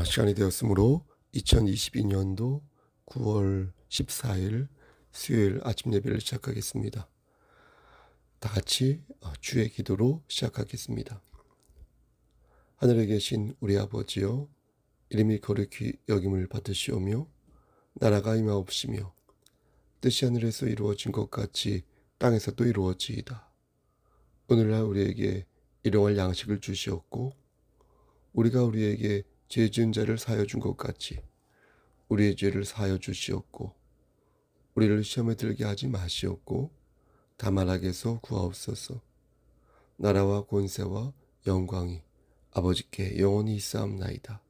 시간이 되었으므로 2022년도 9월 14일 수요일 아침 예배를 시작하겠습니다. 다 같이 주의 기도로 시작하겠습니다. 하늘에 계신 우리 아버지여, 이름이 거룩히 여김을 받으시오며 나라가 임하옵시며 뜻이 하늘에서 이루어진 것 같이 땅에서도 이루어지이다. 오늘날 우리에게 일용할 양식을 주시옵고 우리가 우리에게 죄 지은 자를 사하여 준 것 같이 우리의 죄를 사하여 주시옵고 우리를 시험에 들게 하지 마시옵고 다만 악에서 구하옵소서. 나라와 권세와 영광이 아버지께 영원히 있사옵나이다.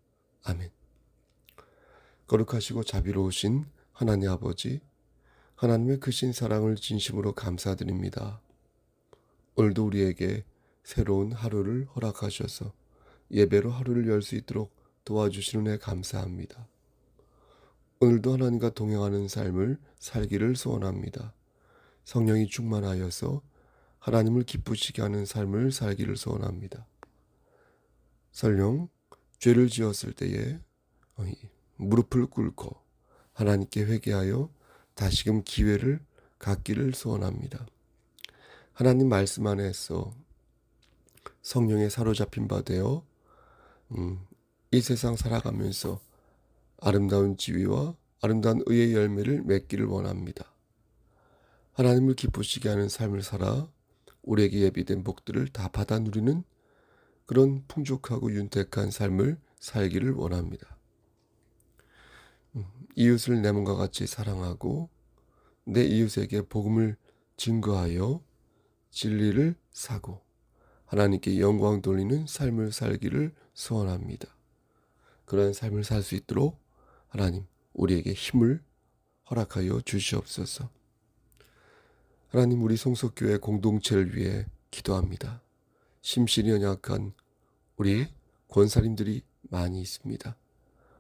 아멘. 거룩하시고 자비로우신 하나님 아버지, 하나님의 크신 사랑을 진심으로 감사드립니다. 오늘도 우리에게 새로운 하루를 허락하셔서 예배로 하루를 열 수 있도록 도와주시는 애 감사합니다. 오늘도 하나님과 동행하는 삶을 살기를 소원합니다. 성령이 충만하여서 하나님을 기쁘시게 하는 삶을 살기를 소원합니다. 설령 죄를 지었을 때에 무릎을 꿇고 하나님께 회개하여 다시금 기회를 갖기를 소원합니다. 하나님 말씀 안에서 성령에 사로잡힌 바 되어 이 세상 살아가면서 아름다운 지위와 아름다운 의의 열매를 맺기를 원합니다. 하나님을 기쁘시게 하는 삶을 살아 우리에게 예비된 복들을 다 받아 누리는 그런 풍족하고 윤택한 삶을 살기를 원합니다. 이웃을 내 몸과 같이 사랑하고 내 이웃에게 복음을 증거하여 진리를 사고 하나님께 영광 돌리는 삶을 살기를 소원합니다. 그러한 삶을 살 수 있도록 하나님 우리에게 힘을 허락하여 주시옵소서. 하나님, 우리 송석교회 공동체를 위해 기도합니다. 심신이 연약한 우리 권사님들이 많이 있습니다.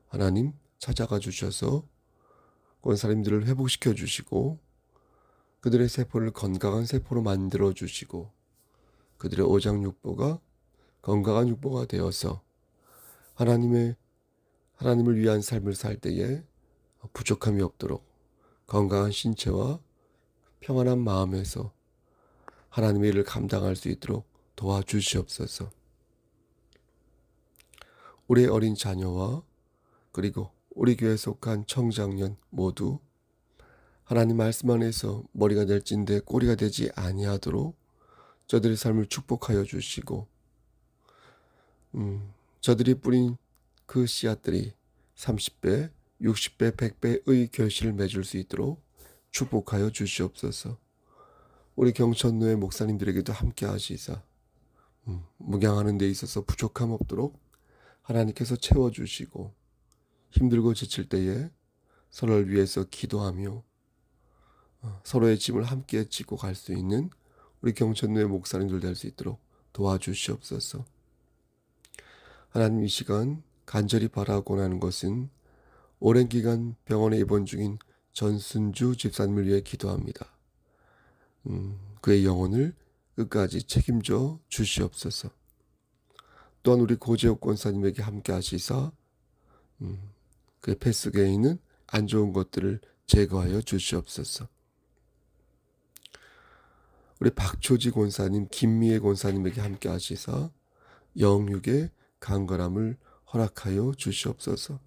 하나님 찾아가 주셔서 권사님들을 회복시켜 주시고 그들의 세포를 건강한 세포로 만들어 주시고 그들의 오장육부가 건강한 육부가 되어서 하나님을 위한 삶을 살 때에 부족함이 없도록 건강한 신체와 평안한 마음에서 하나님의 일을 감당할 수 있도록 도와주시옵소서. 우리 어린 자녀와 그리고 우리 교회에 속한 청장년 모두 하나님 말씀 안에서 머리가 될진대 꼬리가 되지 아니하도록 저들의 삶을 축복하여 주시고 저들이 뿌린 그 씨앗들이 30배, 60배, 100배의 결실을 맺을 수 있도록 축복하여 주시옵소서. 우리 경천노회 목사님들에게도 함께 하시사 묵양하는 데 있어서 부족함 없도록 하나님께서 채워주시고 힘들고 지칠 때에 서로를 위해서 기도하며 서로의 짐을 함께 지고 갈 수 있는 우리 경천노회 목사님들 될 수 있도록 도와주시옵소서. 하나님, 이 시간 간절히 바라고 하는 것은 오랜 기간 병원에 입원 중인 전순주 집사님을 위해 기도합니다. 그의 영혼을 끝까지 책임져 주시옵소서. 또한 우리 고재욱 권사님에게 함께 하시사 그의 폐속에 있는 안 좋은 것들을 제거하여 주시옵소서. 우리 박초지 권사님, 김미애 권사님에게 함께 하시사 영육의 강건함을 허락하여 주시옵소서.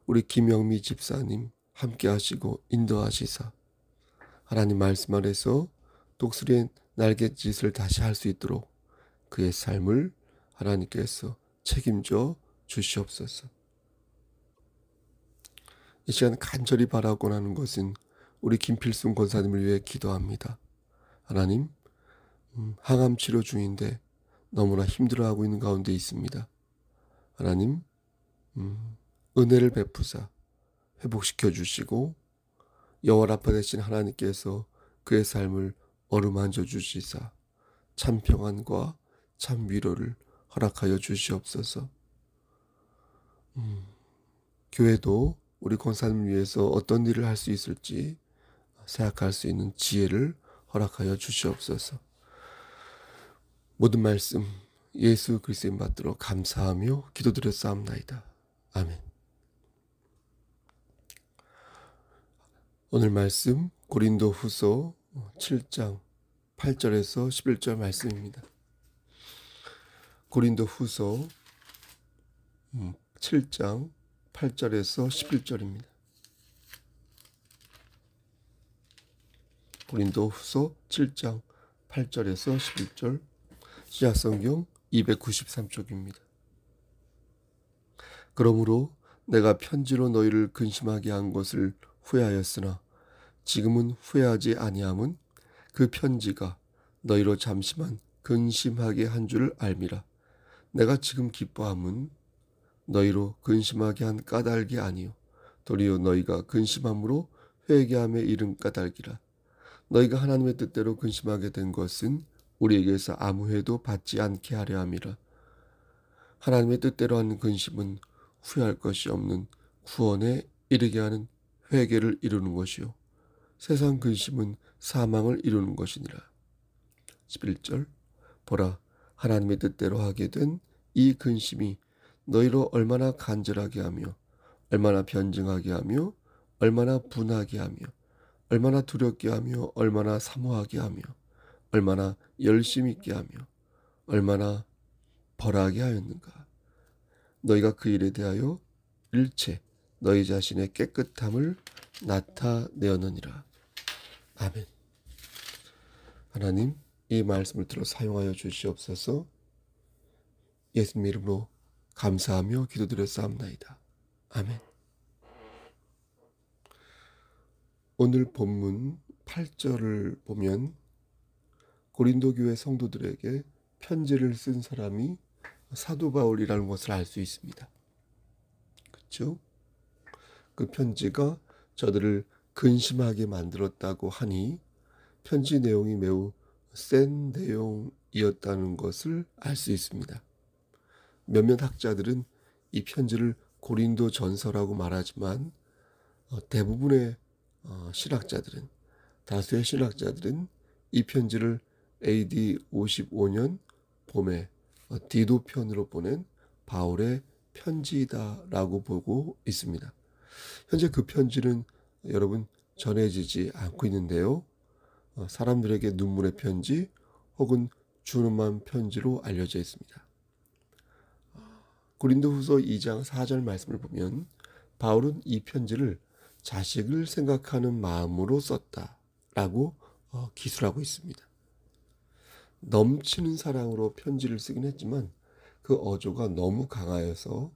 우리 김영미 집사님 함께 하시고 인도하시사 하나님 말씀 안에서 독수리의 날갯짓을 다시 할 수 있도록 그의 삶을 하나님께서 책임져 주시옵소서. 이 시간 간절히 바라고 하는 것은 우리 김필순 권사님을 위해 기도합니다. 하나님, 항암 치료 중인데 너무나 힘들어하고 있는 가운데 있습니다. 하나님, 은혜를 베푸사 회복시켜 주시고 여호와라파 되신 하나님께서 그의 삶을 어루만져 주시사 참 평안과 참 위로를 허락하여 주시옵소서. 교회도 우리 권사님을 위해서 어떤 일을 할 수 있을지 생각할 수 있는 지혜를 허락하여 주시옵소서. 모든 말씀 예수 그리스도인 받들어 감사하며 기도드렸사옵나이다. 아멘. 오늘 말씀 고린도 후서 7장 8절에서 11절 말씀입니다. 고린도 후서 7장 8절에서 11절입니다. 고린도 후서 7장 8절에서 11절, 신약성경 293쪽입니다. 그러므로 내가 편지로 너희를 근심하게 한 것을 후회하였으나 지금은 후회하지 아니함은 그 편지가 너희로 잠시만 근심하게 한 줄을 알미라. 내가 지금 기뻐함은 너희로 근심하게 한 까닭이 아니요 도리어 너희가 근심함으로 회개함에 이른 까닭이라. 너희가 하나님의 뜻대로 근심하게 된 것은 우리에게서 아무 해도 받지 않게 하려 함이라. 하나님의 뜻대로 하는 근심은 후회할 것이 없는 구원에 이르게 하는 회개를 이루는 것이요 세상 근심은 사망을 이루는 것이니라. 11절, 보라, 하나님의 뜻대로 하게 된 이 근심이 너희로 얼마나 간절하게 하며 얼마나 변증하게 하며 얼마나 분하게 하며 얼마나 두렵게 하며 얼마나 사모하게 하며 얼마나 열심 있게 하며 얼마나 벌하게 하였는가. 너희가 그 일에 대하여 일체 너희 자신의 깨끗함을 나타내었느니라. 아멘. 하나님, 이 말씀을 들어 사용하여 주시옵소서. 예수님 이름으로 감사하며 기도드렸사옵나이다. 아멘. 오늘 본문 8절을 보면 고린도 교회 성도들에게 편지를 쓴 사람이 사도 바울이라는 것을 알 수 있습니다. 그렇죠? 그 편지가 저들을 근심하게 만들었다고 하니 편지 내용이 매우 센 내용이었다는 것을 알 수 있습니다. 몇몇 학자들은 이 편지를 고린도 전서라고 말하지만 대부분의 신학자들은, 다수의 신학자들은 이 편지를 AD 55년 봄에 디도편으로 보낸 바울의 편지다라고 보고 있습니다. 현재 그 편지는 여러분 전해지지 않고 있는데요. 사람들에게 눈물의 편지 혹은 준엄한 편지로 알려져 있습니다. 고린도후서 2장 4절 말씀을 보면 바울은 이 편지를 자식을 생각하는 마음으로 썼다라고 기술하고 있습니다. 넘치는 사랑으로 편지를 쓰긴 했지만 그 어조가 너무 강하여서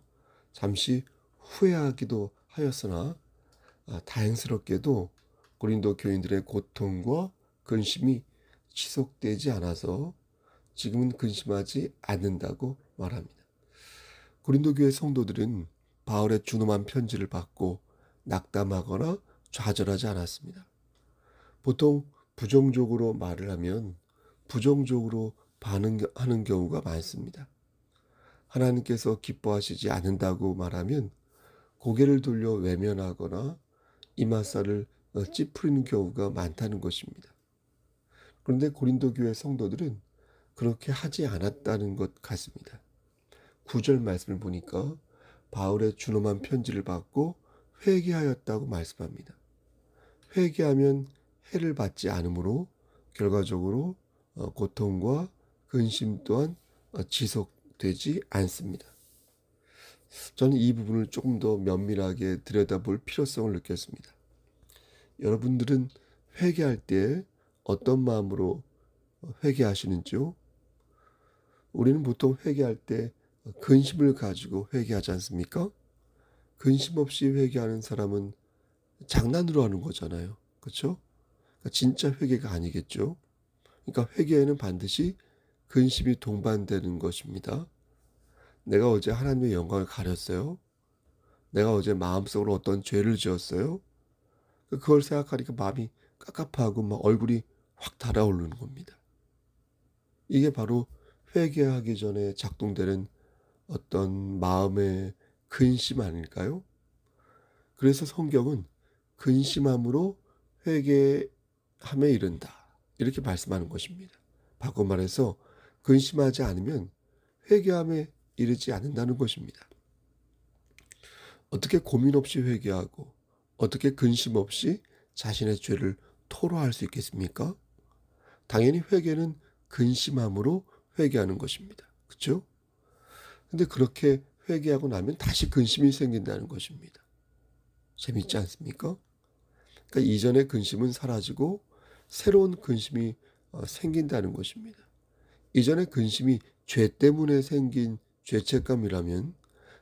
잠시 후회하기도 하였으나 다행스럽게도 고린도 교인들의 고통과 근심이 지속되지 않아서 지금은 근심하지 않는다고 말합니다. 고린도 교회 성도들은 바울의 준엄한 편지를 받고 낙담하거나 좌절하지 않았습니다. 보통 부정적으로 말을 하면 부정적으로 반응하는 경우가 많습니다. 하나님께서 기뻐하시지 않는다고 말하면 고개를 돌려 외면하거나 이마살을 찌푸리는 경우가 많다는 것입니다. 그런데 고린도 교회 성도들은 그렇게 하지 않았다는 것 같습니다. 9절 말씀을 보니까 바울의 준엄한 편지를 받고 회개하였다고 말씀합니다. 회개하면 해를 받지 않으므로 결과적으로 고통과 근심 또한 지속되지 않습니다. 저는 이 부분을 조금 더 면밀하게 들여다볼 필요성을 느꼈습니다. 여러분들은 회개할 때 어떤 마음으로 회개하시는지요? 우리는 보통 회개할 때 근심을 가지고 회개하지 않습니까? 근심 없이 회개하는 사람은 장난으로 하는 거잖아요. 그렇죠? 그러니까 진짜 회개가 아니겠죠. 그러니까 회개에는 반드시 근심이 동반되는 것입니다. 내가 어제 하나님의 영광을 가렸어요. 내가 어제 마음속으로 어떤 죄를 지었어요. 그걸 생각하니까 마음이 깝깝하고 막 얼굴이 확 달아오르는 겁니다. 이게 바로 회개하기 전에 작동되는 어떤 마음의 근심 아닐까요? 그래서 성경은 근심함으로 회개함에 이른다, 이렇게 말씀하는 것입니다. 바꿔 말해서 근심하지 않으면 회개함에 이르지 않는다는 것입니다. 어떻게 고민 없이 회개하고 어떻게 근심 없이 자신의 죄를 토로할 수 있겠습니까? 당연히 회개는 근심함으로 회개하는 것입니다. 그렇죠? 근데 그렇게 회개하고 나면 다시 근심이 생긴다는 것입니다. 재밌지 않습니까? 그러니까 이전의 근심은 사라지고 새로운 근심이 생긴다는 것입니다. 이전의 근심이 죄 때문에 생긴 죄책감이라면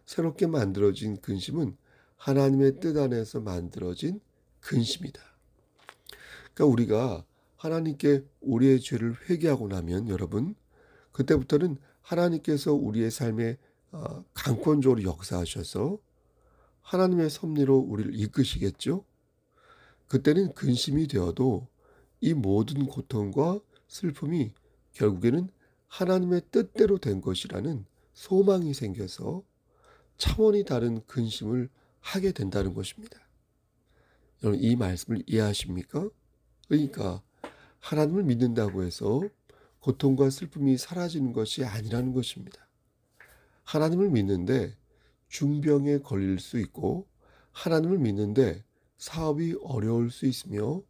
새롭게 만들어진 근심은 하나님의 뜻 안에서 만들어진 근심이다. 그러니까 우리가 하나님께 우리의 죄를 회개하고 나면 여러분, 그때부터는 하나님께서 우리의 삶에 강권적으로 역사하셔서 하나님의 섭리로 우리를 이끄시겠죠. 그때는 근심이 되어도 이 모든 고통과 슬픔이 결국에는 하나님의 뜻대로 된 것이라는 소망이 생겨서 차원이 다른 근심을 하게 된다는 것입니다. 여러분, 이 말씀을 이해하십니까? 그러니까 하나님을 믿는다고 해서 고통과 슬픔이 사라지는 것이 아니라는 것입니다. 하나님을 믿는데 중병에 걸릴 수 있고, 하나님을 믿는데 사업이 어려울 수 있으며,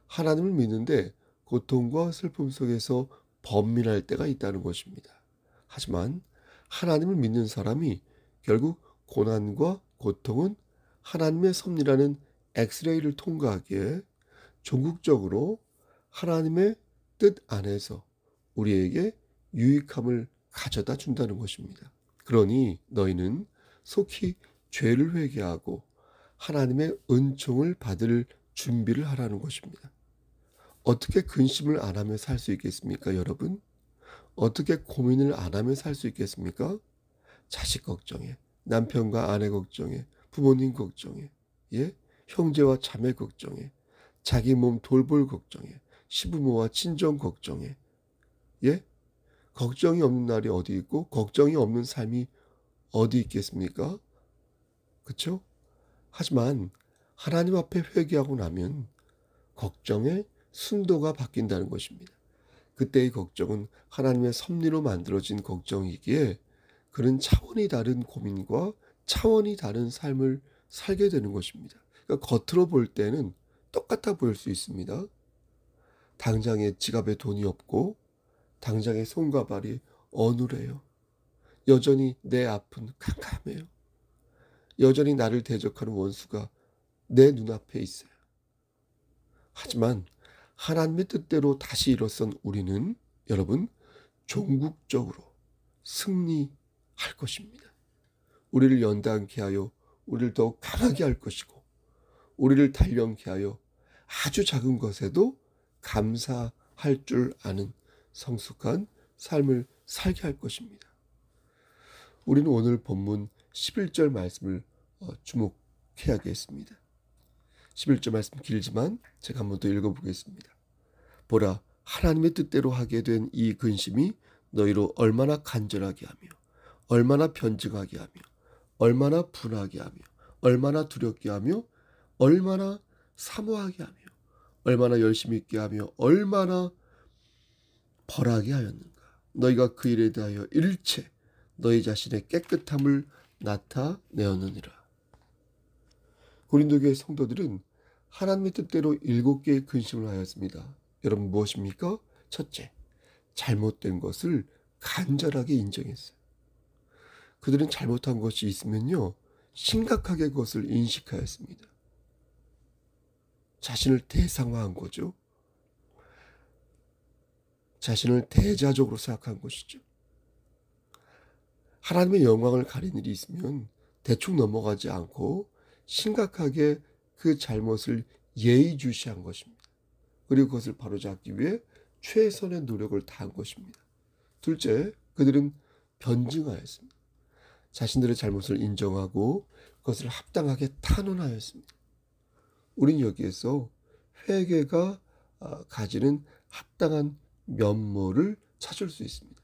하나님을 믿는데 고통과 슬픔 속에서 번민할 때가 있다는 것입니다. 하지만 하나님을 믿는 사람이 결국 고난과 고통은 하나님의 섭리라는 엑스레이를 통과하기에 종국적으로 하나님의 뜻 안에서 우리에게 유익함을 가져다 준다는 것입니다. 그러니 너희는 속히 죄를 회개하고 하나님의 은총을 받을 준비를 하라는 것입니다. 어떻게 근심을 안 하며 살 수 있겠습니까, 여러분? 어떻게 고민을 안 하며 살 수 있겠습니까? 자식 걱정에, 남편과 아내 걱정에, 부모님 걱정에, 예? 형제와 자매 걱정에, 자기 몸 돌볼 걱정에, 시부모와 친정 걱정에, 예? 걱정이 없는 날이 어디 있고 걱정이 없는 삶이 어디 있겠습니까? 그렇죠? 하지만 하나님 앞에 회개하고 나면 걱정의 순도가 바뀐다는 것입니다. 그때의 걱정은 하나님의 섭리로 만들어진 걱정이기에 그런 차원이 다른 고민과 차원이 다른 삶을 살게 되는 것입니다. 그러니까 겉으로 볼 때는 똑같아 보일 수 있습니다. 당장에 지갑에 돈이 없고 당장에 손과 발이 어눌해요. 여전히 내 앞은 캄캄해요. 여전히 나를 대적하는 원수가 내 눈앞에 있어요. 하지만 하나님의 뜻대로 다시 일어선 우리는 여러분 종국적으로 승리할 것입니다. 우리를 연단케 하여 우리를 더욱 강하게 할 것이고, 우리를 단련케 하여 아주 작은 것에도 감사할 줄 아는 성숙한 삶을 살게 할 것입니다. 우리는 오늘 본문 11절 말씀을 주목해야겠습니다. 11절 말씀 길지만 제가 한 번 더 읽어보겠습니다. 보라, 하나님의 뜻대로 하게 된 이 근심이 너희로 얼마나 간절하게 하며 얼마나 변증하게 하며 얼마나 분하게 하며 얼마나 두렵게 하며 얼마나 사모하게 하며 얼마나 열심히 있게 하며 얼마나 벌하게 하였는가. 너희가 그 일에 대하여 일체 너희 자신의 깨끗함을 나타내었느니라. 고린도 교회 성도들은 하나님의 뜻대로 7개의 근심을 하였습니다. 여러분 무엇입니까? 첫째, 잘못된 것을 간절하게 인정했어요. 그들은 잘못한 것이 있으면요, 심각하게 그것을 인식하였습니다. 자신을 대상화한 거죠. 자신을 대자적으로 생각한 것이죠. 하나님의 영광을 가린 일이 있으면 대충 넘어가지 않고 심각하게 그 잘못을 예의주시한 것입니다. 그리고 그것을 바로잡기 위해 최선의 노력을 다한 것입니다. 둘째, 그들은 변증하였습니다. 자신들의 잘못을 인정하고 그것을 합당하게 탄원하였습니다. 우린 여기에서 회개가 가지는 합당한 면모를 찾을 수 있습니다.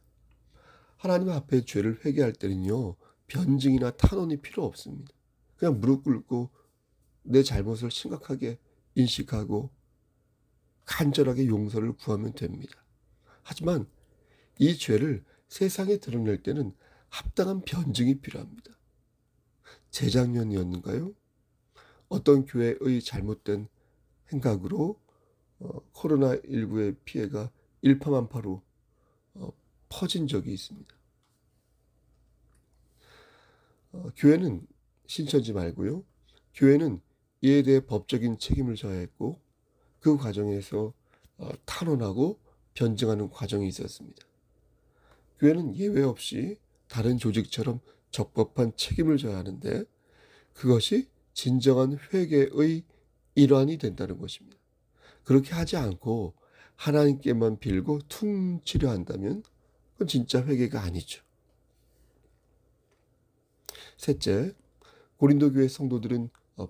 하나님 앞에 죄를 회개할 때는요, 변증이나 탄원이 필요 없습니다. 그냥 무릎 꿇고 내 잘못을 심각하게 인식하고 간절하게 용서를 구하면 됩니다. 하지만 이 죄를 세상에 드러낼 때는 합당한 변증이 필요합니다. 재작년이었는가요? 어떤 교회의 잘못된 행각으로 코로나19의 피해가 일파만파로 퍼진 적이 있습니다. 교회는 신천지 말고요. 교회는 이에 대해 법적인 책임을 져야 했고 그 과정에서 탄원하고 변증하는 과정이 있었습니다. 교회는 예외 없이 다른 조직처럼 적법한 책임을 져야 하는데 그것이 진정한 회개의 일환이 된다는 것입니다. 그렇게 하지 않고 하나님께만 빌고 퉁치려 한다면 그건 진짜 회개가 아니죠. 셋째, 고린도 교회 성도들은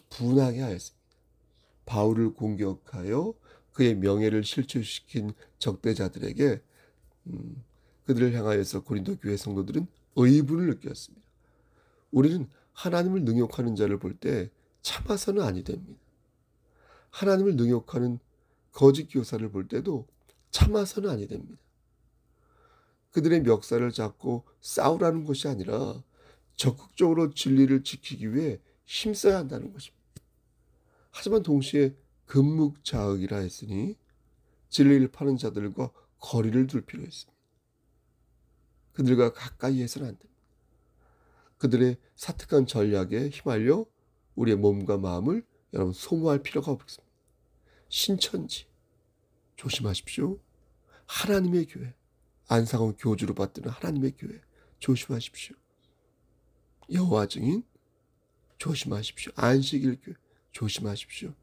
분하게 하였습니다. 바울을 공격하여 그의 명예를 실추시킨 적대자들에게 그들을 향하여서 고린도 교회 성도들은 의분을 느꼈습니다. 우리는 하나님을 능욕하는 자를 볼 때 참아서는 아니 됩니다. 하나님을 능욕하는 거짓 교사를 볼 때도 참아서는 아니 됩니다. 그들의 멱살을 잡고 싸우라는 것이 아니라 적극적으로 진리를 지키기 위해 힘써야 한다는 것입니다. 하지만 동시에 금묵자흑이라 했으니 진리를 파는 자들과 거리를 둘 필요 있습니다. 그들과 가까이 해서는 안 됩니다. 그들의 사특한 전략에 휘말려 우리의 몸과 마음을 여러분 소모할 필요가 없습니다. 신천지 조심하십시오. 하나님의 교회, 안상원 교주로 받드는 하나님의 교회 조심하십시오. 여호와 증인 조심하십시오. 안식일 교회 조심하십시오.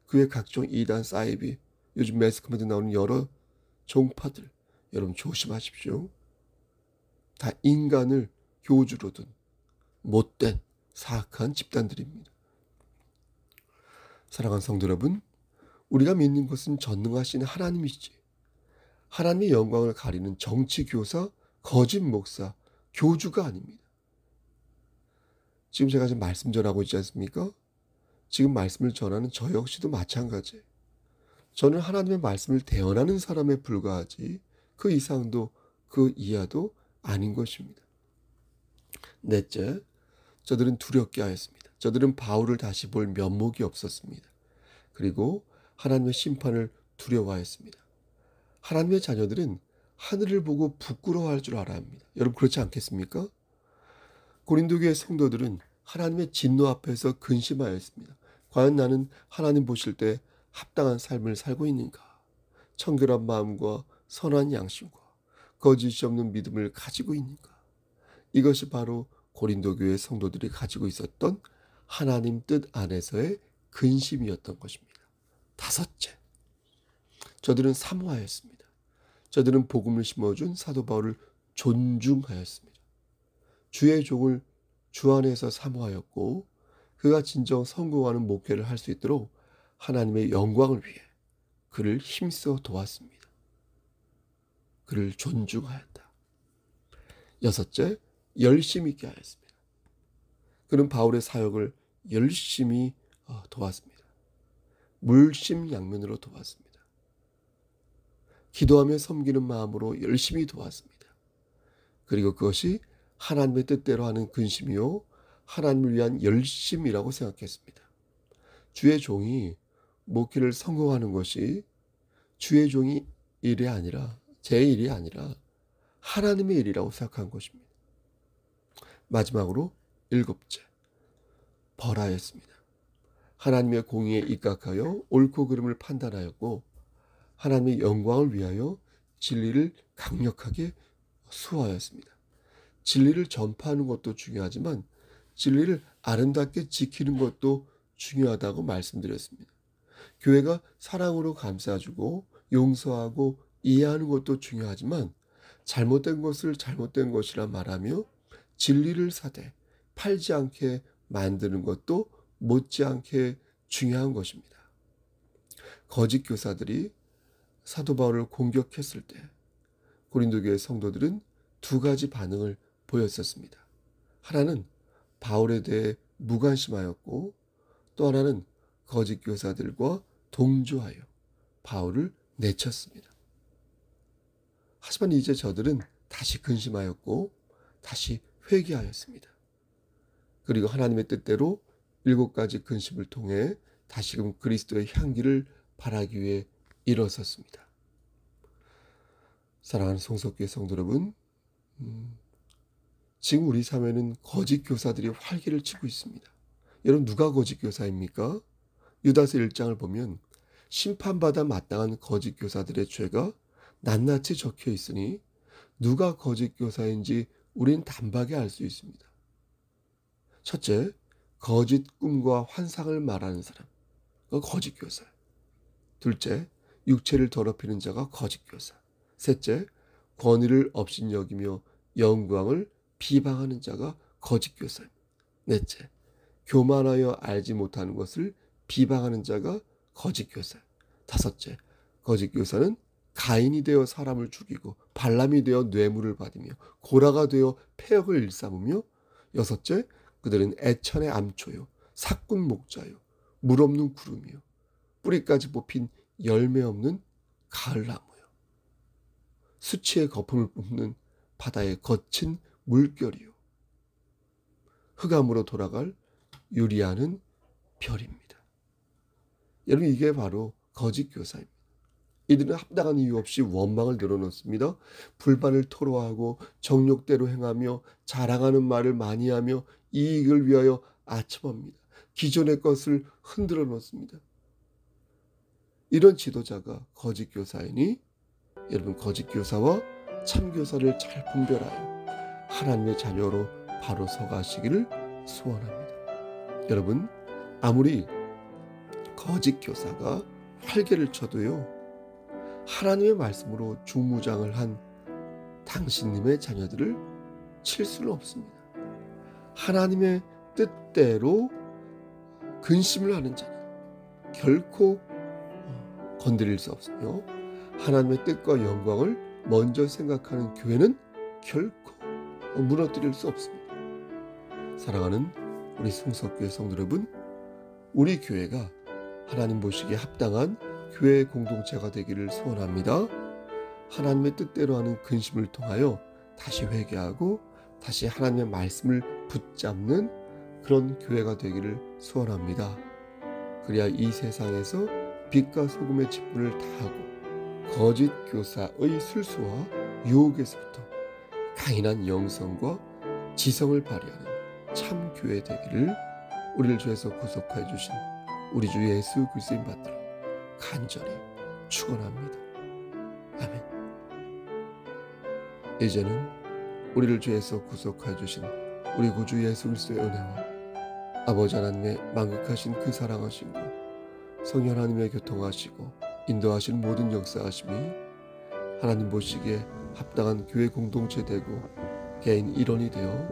그 외 각종 이단 사이비 요즘 매스컴에도 나오는 여러 종파들 여러분 조심하십시오. 다 인간을 교주로 둔 못된 사악한 집단들입니다. 사랑하는 성도 여러분, 우리가 믿는 것은 전능하신 하나님이시지 하나님의 영광을 가리는 정치교사, 거짓 목사, 교주가 아닙니다. 지금 제가 지금 말씀 전하고 있지 않습니까? 지금 말씀을 전하는 저 역시도 마찬가지예요. 저는 하나님의 말씀을 대언하는 사람에 불과하지 그 이상도 그 이하도 아닌 것입니다. 넷째, 저들은 두렵게 하였습니다. 저들은 바울을 다시 볼 면목이 없었습니다. 그리고 하나님의 심판을 두려워하였습니다. 하나님의 자녀들은 하늘을 보고 부끄러워할 줄 알아야 합니다. 여러분 그렇지 않겠습니까? 고린도 교회 성도들은 하나님의 진노 앞에서 근심하였습니다. 과연 나는 하나님 보실 때 합당한 삶을 살고 있는가? 청결한 마음과 선한 양심과 거짓이 없는 믿음을 가지고 있는가? 이것이 바로 고린도 교회 성도들이 가지고 있었던 하나님 뜻 안에서의 근심이었던 것입니다. 다섯째, 저들은 사모하였습니다. 저들은 복음을 심어준 사도 바울을 존중하였습니다. 주의 종을 주 안에서 사모하였고 그가 진정 성공하는 목회를 할 수 있도록 하나님의 영광을 위해 그를 힘써 도왔습니다. 그를 존중하였다. 여섯째, 열심 있게 하였습니다. 그는 바울의 사역을 열심히 도왔습니다. 물심양면으로 도왔습니다. 기도하며 섬기는 마음으로 열심히 도왔습니다. 그리고 그것이 하나님의 뜻대로 하는 근심이요 하나님을 위한 열심이라고 생각했습니다. 주의 종이 목회를 성공하는 것이 주의 종이 일이 아니라 제 일이 아니라 하나님의 일이라고 생각한 것입니다. 마지막으로 일곱째, 벌하였습니다. 하나님의 공의에 입각하여 옳고 그름을 판단하였고 하나님의 영광을 위하여 진리를 강력하게 수호하였습니다. 진리를 전파하는 것도 중요하지만 진리를 아름답게 지키는 것도 중요하다고 말씀드렸습니다. 교회가 사랑으로 감싸주고 용서하고 이해하는 것도 중요하지만 잘못된 것을 잘못된 것이라 말하며 진리를 사되 팔지 않게 만드는 것도 못지않게 중요한 것입니다. 거짓 교사들이 사도 바울을 공격했을 때 고린도 교회 성도들은 두 가지 반응을 보였었습니다. 하나는 바울에 대해 무관심하였고 또 하나는 거짓 교사들과 동조하여 바울을 내쳤습니다. 하지만 이제 저들은 다시 근심하였고 다시 회개하였습니다. 그리고 하나님의 뜻대로 7가지 근심을 통해 다시금 그리스도의 향기를 발하기 위해 일어섰습니다. 사랑하는 송석교회 성도 여러분, 지금 우리 사회는 거짓 교사들이 활기를 치고 있습니다. 여러분, 누가 거짓 교사입니까? 유다서 1장을 보면 심판받아 마땅한 거짓 교사들의 죄가 낱낱이 적혀 있으니 누가 거짓 교사인지 우린 단박에 알 수 있습니다. 첫째, 거짓 꿈과 환상을 말하는 사람, 그건 거짓 교사. 둘째, 육체를 더럽히는 자가 거짓 교사. 셋째, 권위를 업신여기며 영광을 비방하는 자가 거짓 교사입니다. 넷째, 교만하여 알지 못하는 것을 비방하는 자가 거짓 교사. 다섯째, 거짓 교사는 가인이 되어 사람을 죽이고 발람이 되어 뇌물을 받으며 고라가 되어 폐역을 일삼으며 여섯째, 그들은 애천의 암초요 사꾼 목자요 물 없는 구름이요 뿌리까지 뽑힌 열매 없는 가을나무요 수치의 거품을 뿜는 바다의 거친 물결이요 흑암으로 돌아갈 유리하는 별입니다. 여러분, 이게 바로 거짓 교사입니다. 이들은 합당한 이유 없이 원망을 늘어놓습니다. 불만을 토로하고 정욕대로 행하며 자랑하는 말을 많이 하며 이익을 위하여 아첨합니다. 기존의 것을 흔들어 놓습니다. 이런 지도자가 거짓 교사이니 여러분, 거짓 교사와 참 교사를 잘 분별하여 하나님의 자녀로 바로 서가시기를 소원합니다. 여러분, 아무리 거짓 교사가 활개를 쳐도요, 하나님의 말씀으로 중무장을 한 당신님의 자녀들을 칠 수는 없습니다. 하나님의 뜻대로 근심을 하는 자는 결코 건드릴 수 없으며 하나님의 뜻과 영광을 먼저 생각하는 교회는 결코 무너뜨릴 수 없습니다. 사랑하는 우리 송석교회 성도 여러분, 우리 교회가 하나님 보시기에 합당한 교회 공동체가 되기를 소원합니다. 하나님의 뜻대로 하는 근심을 통하여 다시 회개하고 다시 하나님의 말씀을 붙잡는 그런 교회가 되기를 소원합니다. 그래야 이 세상에서 빛과 소금의 직분을 다하고 거짓 교사의 술수와 유혹에서부터 강인한 영성과 지성을 발휘하는 참 교회 되기를 우리를 주에서 구속하여 주신 우리 주 예수 그리스도인 받들어 간절히 축원합니다. 아멘. 이제는 우리를 주에서 구속하여 주신 우리 구주 예수 그리스도의 은혜와 아버지 하나님의 만극하신 그 사랑하심과 성령 하나님의 교통하시고 인도하신 모든 역사하심이 하나님 보시기에 합당한 교회 공동체 되고 개인 일원이 되어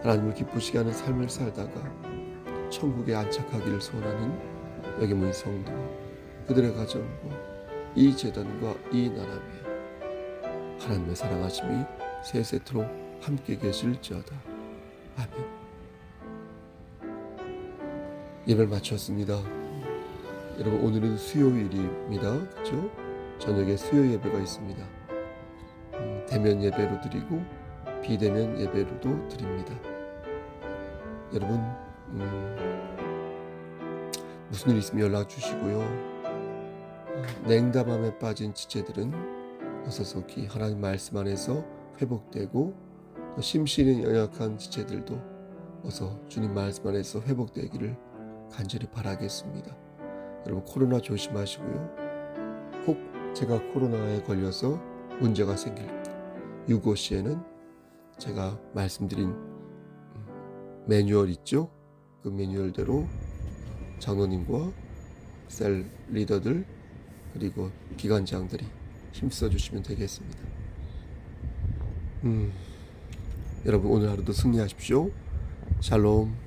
하나님을 기쁘시게 하는 삶을 살다가 천국에 안착하기를 소원하는 여기 모인 성도와 그들의 가정과 이 제단과 이 나라 위에 하나님의 사랑하심이 세세토록 함께 계실지어다. 아멘. 예배를 마쳤습니다. 여러분, 오늘은 수요일입니다. 그렇죠? 저녁에 수요 예배가 있습니다. 대면 예배로 드리고 비대면 예배로도 드립니다. 여러분, 무슨 일 있으면 연락 주시고요. 냉담함에 빠진 지체들은 어서속히 하나님 말씀 안에서 회복되고 심신이 연약한 지체들도 어서 주님 말씀 안에서 회복되기를 간절히 바라겠습니다. 여러분, 코로나 조심하시고요. 혹 제가 코로나에 걸려서 문제가 생길 유고 시에는 제가 말씀드린 매뉴얼 있죠? 그 매뉴얼대로 장로님과 셀 리더들 그리고 기관장들이 힘써 주시면 되겠습니다. 여러분, 오늘 하루도 승리하십시오. 샬롬.